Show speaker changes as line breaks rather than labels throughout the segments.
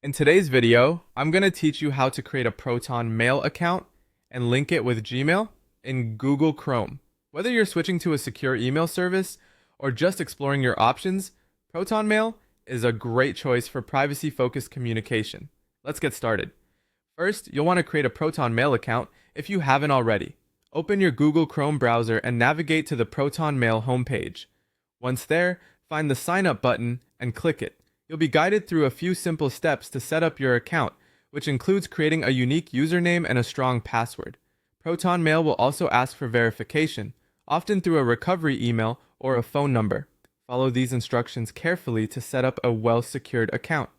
In today's video, I'm going to teach you how to create a Proton Mail account and link it with Gmail in Google Chrome. Whether you're switching to a secure email service or just exploring your options, Proton Mail is a great choice for privacy-focused communication. Let's get started. First, you'll want to create a Proton Mail account if you haven't already. Open your Google Chrome browser and navigate to the Proton Mail homepage. Once there, find the Sign Up button and click it. You'll be guided through a few simple steps to set up your account, which includes creating a unique username and a strong password. Proton Mail will also ask for verification, often through a recovery email or a phone number. Follow these instructions carefully to set up a well-secured account.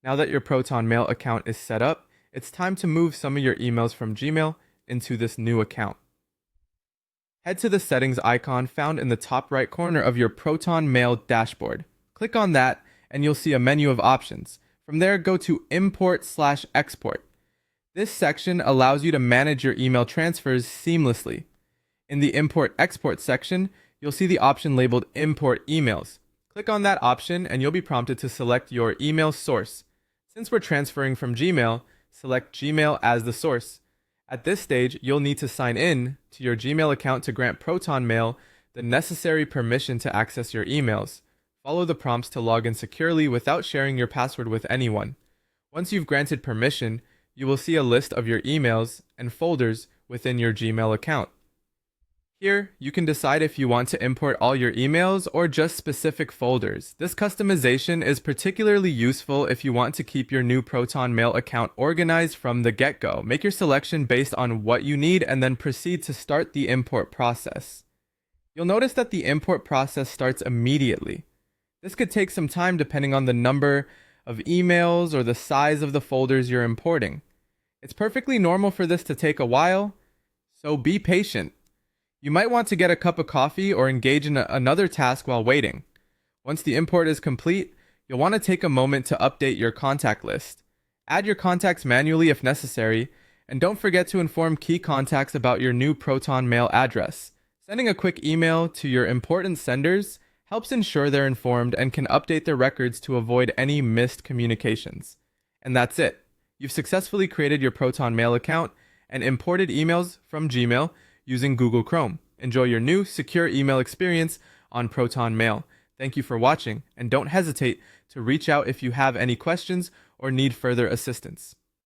Now that your Proton Mail account is set up, it's time to move some of your emails from Gmail into this new account. Head to the settings icon found in the top right corner of your Proton Mail dashboard. Click on that and you'll see a menu of options. From there, go to Import/Export. This section allows you to manage your email transfers seamlessly. In the Import/Export section, you'll see the option labeled Import Emails. Click on that option and you'll be prompted to select your email source. Since we're transferring from Gmail, select Gmail as the source. At this stage, you'll need to sign in to your Gmail account to grant Proton Mail the necessary permission to access your emails. Follow the prompts to log in securely without sharing your password with anyone. Once you've granted permission, you will see a list of your emails and folders within your Gmail account. Here, you can decide if you want to import all your emails or just specific folders. This customization is particularly useful if you want to keep your new Proton Mail account organized from the get-go. Make your selection based on what you need and then proceed to start the import process. You'll notice that the import process starts immediately. This could take some time depending on the number of emails or the size of the folders you're importing. It's perfectly normal for this to take a while, so be patient. You might want to get a cup of coffee or engage in another task while waiting. Once the import is complete, you'll want to take a moment to update your contact list. Add your contacts manually if necessary, and don't forget to inform key contacts about your new Proton Mail address. Sending a quick email to your important senders helps ensure they're informed and can update their records to avoid any missed communications. And that's it. You've successfully created your Proton Mail account and imported emails from Gmail using Google Chrome. Enjoy your new secure email experience on Proton Mail. Thank you for watching, and don't hesitate to reach out if you have any questions or need further assistance.